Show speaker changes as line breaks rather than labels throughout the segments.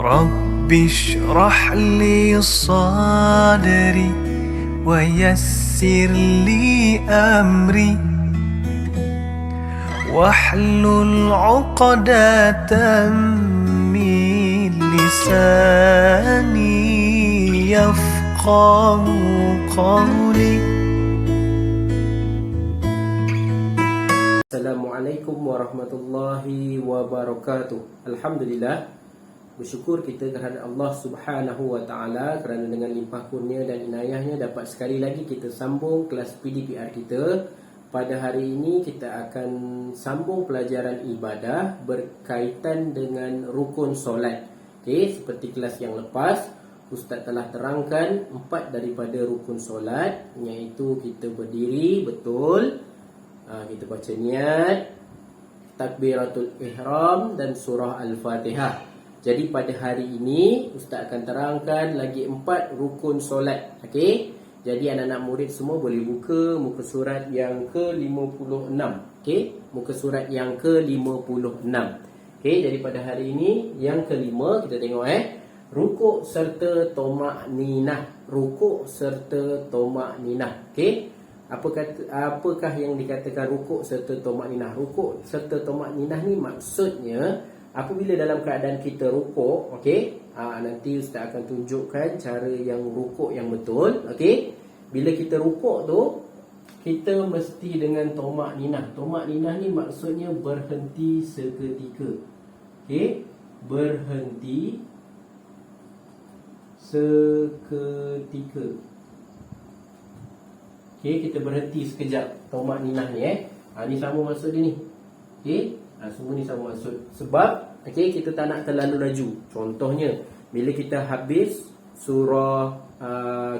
رب اشرح لي صدري ويسر لي أمري واحلل عقدة من لساني يفقه قولي.
Assalamualaikum warahmatullahi wabarakatuh. Alhamdulillah, bersyukur kita kepada Allah Subhanahu wa taala kerana dengan limpah kurnia dan inayahnya dapat sekali lagi kita sambung kelas PDPR kita. Pada hari ini kita akan sambung pelajaran ibadah berkaitan dengan rukun solat. Okey, seperti kelas yang lepas, Ustaz telah terangkan 4 daripada rukun solat, iaitu kita berdiri betul, kita baca niat, takbiratul ihram dan surah Al-Fatihah. Jadi pada hari ini Ustaz akan terangkan lagi 4 rukun solat. Okey. Jadi anak-anak murid semua boleh buka muka surat yang ke-56. Okey, muka surat yang ke-56. Okey, jadi pada hari ini yang kelima kita tengok rukuk serta tomak-ninah. Rukuk serta tomak-ninah. Okey. Apakah yang dikatakan rukuk serta tomak-ninah? Rukuk serta tomak-ninah ni maksudnya apabila dalam keadaan kita rukuk, okey, nanti Ustaz akan tunjukkan cara yang rukuk yang betul, okey. Bila kita rukuk tu, kita mesti dengan tomak-ninah. Tomak-ninah ni maksudnya berhenti seketika. Okey, berhenti seketika. Okey, kita berhenti sekejap. Tomak ninah ni ni sama maksud dia ni. Okey, semua ni sama maksud. Sebab kita tak nak terlalu laju. Contohnya, bila kita habis surah,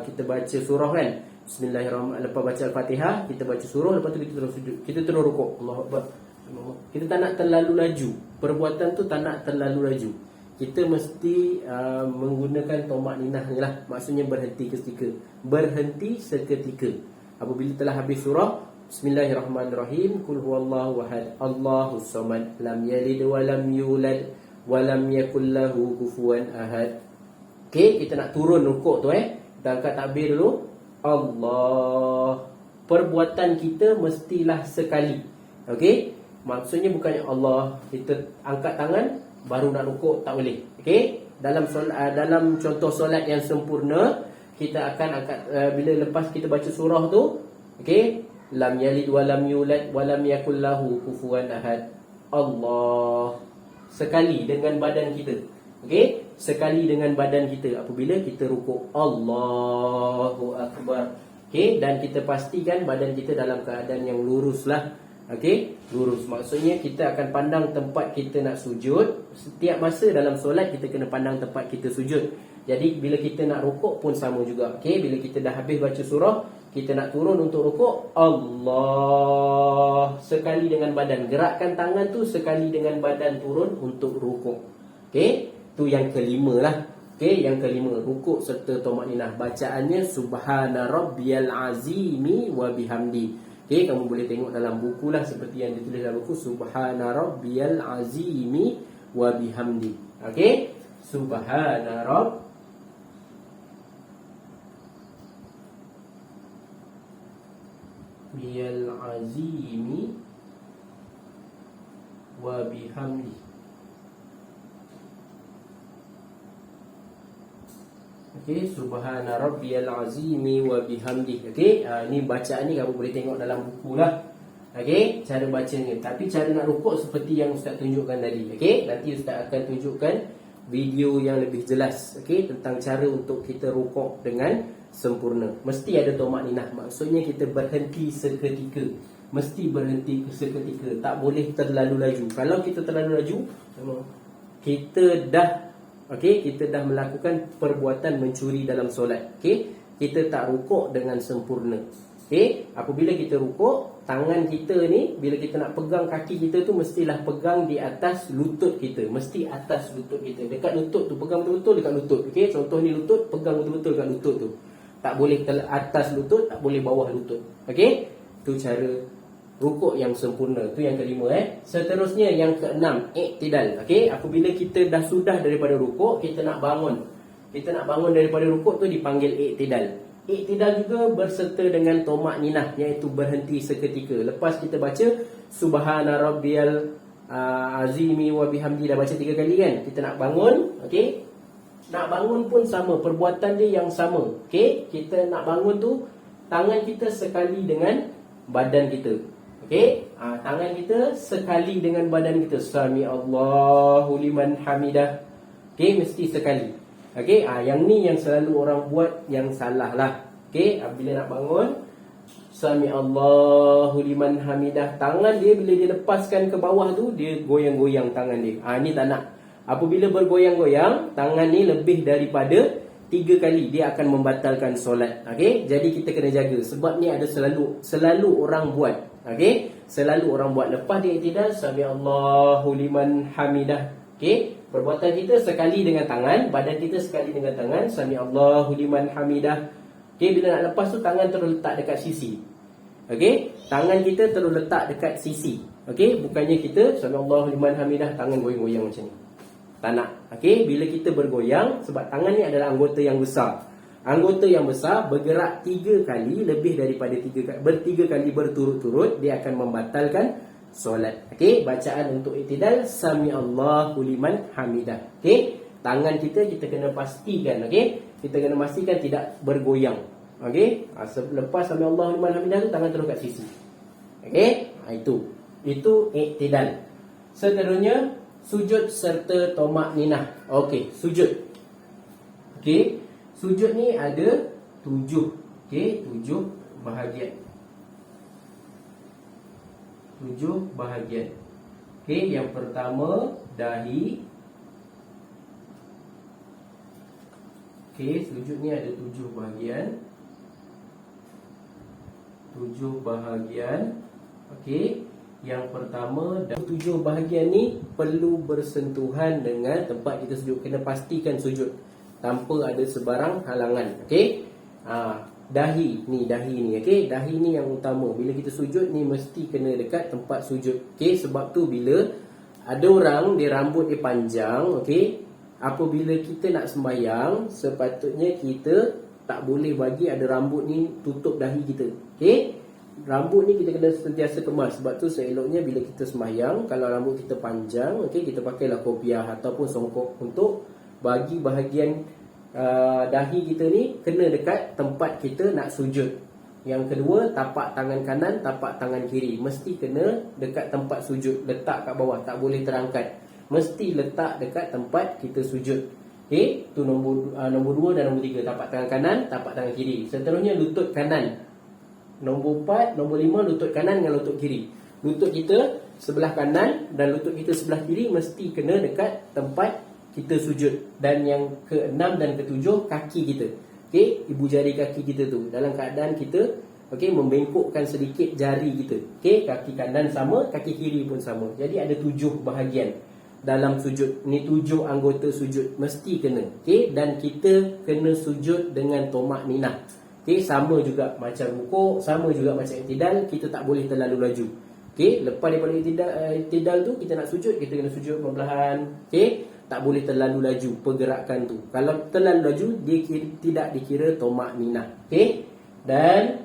kita baca surah kan, Bismillahirrahmanirrahim, lepas baca Al-Fatihah, kita baca surah, lepas tu kita terus sujud, kita terus rukuk. Allahu Akbar. Kita tak nak terlalu laju. Perbuatan tu tak nak terlalu laju. Kita mesti menggunakan tomak ninah ni lah. Maksudnya berhenti seketika. Berhenti seketika. Apabila telah habis surah, Bismillahirrahmanirrahim, Qul huwallahu ahad, Allahus samad, lam yalid wa lam yulad wa lam yakul lahu kufuwan ahad. Okey, kita nak turun rukuk tu kita angkat takbir dulu. Allah. Perbuatan kita mestilah sekali. Okey, maksudnya bukannya Allah kita angkat tangan baru nak rukuk, tak boleh. Okey, dalam contoh solat yang sempurna, kita akan angkat bila lepas kita baca surah tu, okey, lam yalid wa lam yulad wa lam yakul lahu kufuwan ahad. Allah. Sekali dengan badan kita. Okey, sekali dengan badan kita apabila kita rukuk. Allahu Akbar. Okey, dan kita pastikan badan kita dalam keadaan yang lurus lah. Okey, lurus. Maksudnya kita akan pandang tempat kita nak sujud. Setiap masa dalam solat kita kena pandang tempat kita sujud. Jadi bila kita nak rukuk pun sama juga. Okey, bila kita dah habis baca surah, kita nak turun untuk rukuk, Allah. Sekali dengan badan. Gerakkan tangan tu sekali dengan badan turun untuk rukuk. Okey, tu yang kelima lah. Okey, yang kelima, rukuk serta tomak-ninah. Bacaannya Subhana rabbiyal azimi wa bihamdi. Okey, kamu boleh tengok dalam buku lah seperti yang ditulis dalam buku, Subhana rabbiyal azimi wa bihamdi. Okey, Subhana rabbiyal azimi wa bihamdi. Okey, Subhana rabbiyal azimi wa bihamdi. Okey, ni bacaan ni kamu boleh tengok dalam buku lah. Okey, cara bacanya. Tapi cara nak rukuk seperti yang Ustaz tunjukkan tadi. Okey, nanti Ustaz akan tunjukkan video yang lebih jelas, okey, tentang cara untuk kita rukuk dengan sempurna. Mesti ada tomak ninah. Maksudnya kita berhenti seketika. Mesti berhenti seketika. Tak boleh terlalu laju. Kalau kita terlalu laju, kita dah melakukan perbuatan mencuri dalam solat. Okey, kita tak rukuk dengan sempurna. Okey, apabila kita rukuk, tangan kita ni bila kita nak pegang kaki kita tu mestilah pegang di atas lutut kita. Mesti atas lutut kita. Dekat lutut tu, pegang betul-betul dekat lutut. Okey, contoh ni lutut, pegang betul-betul dekat lutut tu. Tak boleh atas lutut, tak boleh bawah lutut. Okey, tu cara rukuk yang sempurna. Itu yang kelima. Seterusnya yang keenam, i'tidal. Okey, apabila kita dah sudah daripada rukuk, kita nak bangun. Kita nak bangun daripada rukuk tu dipanggil i'tidal. I'tidal juga berserta dengan tomak-ninah, iaitu berhenti seketika. Lepas kita baca subhana rabbiyal azimi wa bihamdi, dah baca 3 kali kan, kita nak bangun. Okey, nak bangun pun sama, perbuatan dia yang sama. Okey, kita nak bangun tu, tangan kita sekali dengan badan kita. Okey, tangan kita sekali dengan badan kita. Sami Allahu liman hamidah. Okey, mesti sekali. Okey, yang ni yang selalu orang buat yang salah lah. Okey, bila nak bangun, Sami Allahu liman hamidah, tangan dia bila dia lepaskan ke bawah tu, dia goyang-goyang tangan dia. Ni tak nak. Apabila bergoyang-goyang, tangan ni lebih daripada 3 kali, dia akan membatalkan solat. Okey, jadi kita kena jaga. Sebab ni ada selalu orang buat. Okey, selalu orang buat. Lepas dia i'tidal, Sami Allahu liman hamidah. Okey, perbuatan kita sekali dengan tangan, badan kita sekali dengan tangan, Sami Allahu liman hamidah. Okey, bila nak lepas tu, tangan terus letak dekat sisi. Okey, tangan kita terus letak dekat sisi. Okey, bukannya kita Sami Allahu liman hamidah, tangan goyang-goyang macam ni. Tak nak. Okey, bila kita bergoyang, sebab tangan ni adalah anggota yang besar. Anggota yang besar bergerak 3 kali, lebih daripada 3 kali berturut-turut, dia akan membatalkan solat. Okey, bacaan untuk i'tidal Sami Allahu liman hamidah. Okey, tangan kita kena pastikan, okey, kita kena pastikan tidak bergoyang. Okey, lepas Sami Allahu liman hamidah tu, tangan terus kat sisi. Okey, itu i'tidal. Seterusnya sujud serta tomak-ninah. Okey, sujud. Okey, sujud ni ada 7. Okey, 7 bahagian. 7 bahagian. Okey, yang pertama dahi. Okey, sujud ni ada 7 bahagian. 7 bahagian. Okey, yang pertama, 7 bahagian ni perlu bersentuhan dengan tempat kita sujud. Kena pastikan sujud tanpa ada sebarang halangan. Okey, dahi ni. Okey, dahi ni yang utama. Bila kita sujud ni mesti kena dekat tempat sujud. Okey, sebab tu bila ada orang dia rambut dia panjang, okey, apabila kita nak sembahyang, sepatutnya kita tak boleh bagi ada rambut ni tutup dahi kita. Okey, rambut ni kita kena sentiasa kemas. Sebab tu seeloknya bila kita sembahyang, kalau rambut kita panjang, okey, kita pakailah kopiah ataupun songkok untuk bagi bahagian dahi kita ni kena dekat tempat kita nak sujud. Yang kedua, tapak tangan kanan, tapak tangan kiri mesti kena dekat tempat sujud. Letak kat bawah, tak boleh terangkat. Mesti letak dekat tempat kita sujud. Okey, tu nombor 2 dan nombor 3, tapak tangan kanan, tapak tangan kiri. Seterusnya lutut kanan. Nombor 4, nombor 5, lutut kanan dengan lutut kiri. Lutut kita sebelah kanan dan lutut kita sebelah kiri mesti kena dekat tempat kita sujud. Dan yang ke-6 dan ke-7, kaki kita. Okey, ibu jari kaki kita tu dalam keadaan kita membengkokkan sedikit jari kita. Okey, kaki kanan sama, kaki kiri pun sama. Jadi ada 7 bahagian dalam sujud. Ni 7 anggota sujud mesti kena. Okey, dan kita kena sujud dengan tomak-ninah. Okey, sama juga macam rukuk, sama juga macam i'tidal, kita tak boleh terlalu laju. Okey, lepas daripada i'tidal tu kita nak sujud, kita kena sujud perlahan. Okey, tak boleh terlalu laju pergerakan tu. Kalau terlalu laju, dia tidak dikira tomak-ninah. Okey, dan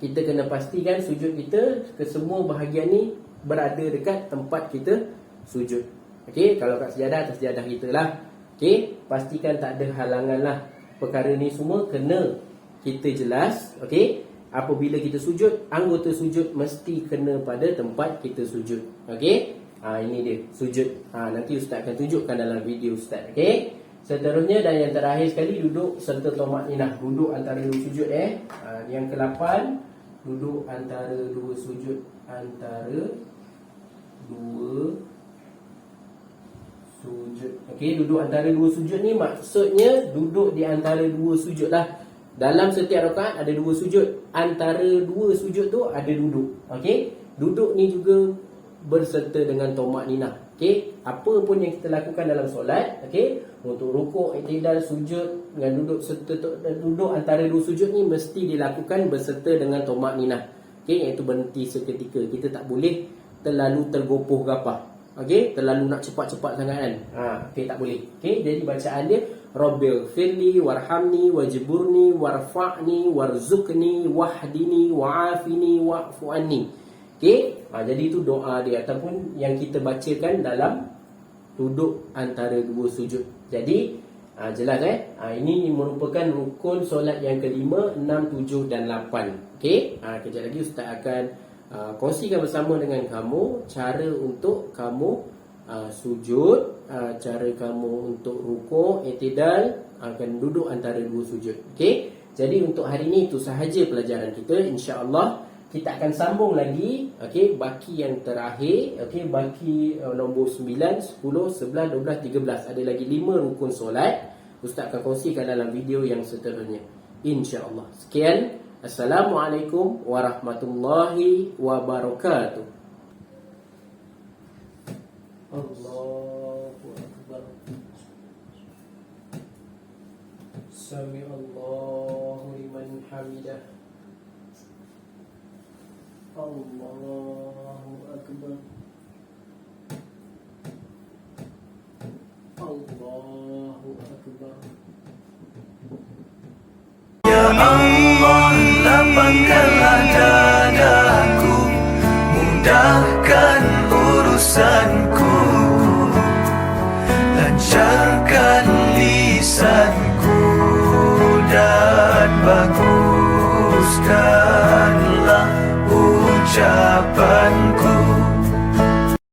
kita kena pastikan sujud kita ke semua bahagian ni berada dekat tempat kita sujud. Okey, kalau kat sejadah, atas sejadah kita lah. Okey, pastikan tak ada halangan lah. Perkara ni semua kena kita jelas. Okey, apabila kita sujud, anggota sujud mesti kena pada tempat kita sujud. Okey, ini dia sujud. Nanti Ustaz akan tunjukkan dalam video Ustaz. Okey, seterusnya dan yang terakhir sekali, duduk serta tomak-ninah. Duduk antara 2 sujud. Yang ke-8, duduk antara 2 sujud. Antara 2 sujud. Okey, duduk antara 2 sujud ni maksudnya duduk di antara 2 sujud lah. Dalam setiap rakaat ada 2 sujud. Antara 2 sujud tu ada duduk. Okey, duduk ni juga berserta dengan tomak-ninah. Okey, apa pun yang kita lakukan dalam solat, okey, untuk rukuk, i'tidal, sujud dengan duduk antara 2 sujud ni mesti dilakukan berserta dengan tomak-ninah. Okey, iaitu berhenti seketika. Kita tak boleh terlalu tergopoh gapah. Okey, terlalu nak cepat-cepat sangat kan. Okey, tak boleh. Okey, jadi bacaan dia Rabbighfirli warhamni wajburni warfa'ni warzuqni wahdini wa'afini wa'fu anni. Okey, jadi itu doa dia ataupun yang kita bacakan dalam duduk antara dua sujud. Jadi jelas ini merupakan rukun solat yang kelima, 6, 7 dan 8. Okey, kejap lagi Ustaz akan kongsikan bersama dengan kamu cara untuk kamu sujud, cara kamu untuk rukuk, i'tidal, akan duduk antara dua sujud. Okey, jadi untuk hari ini itu sahaja pelajaran kita. Insya-Allah kita akan sambung lagi. Okey, baki yang terakhir. Okey, baki nombor 9, 10, 11, 12, 13. Ada lagi 5 rukun solat. Ustaz akan kongsikan dalam video yang seterusnya, insya-Allah. Sekian. Assalamualaikum warahmatullahi wabarakatuh. Allahu Akbar. Sami Allahu liman hamidah. Allahu Akbar. Allahu Akbar.
Ya Allah, lapangkanlah dadaku, mudahkan urusanku, lancarkan lisanku, dan baguskanlah ucapanku.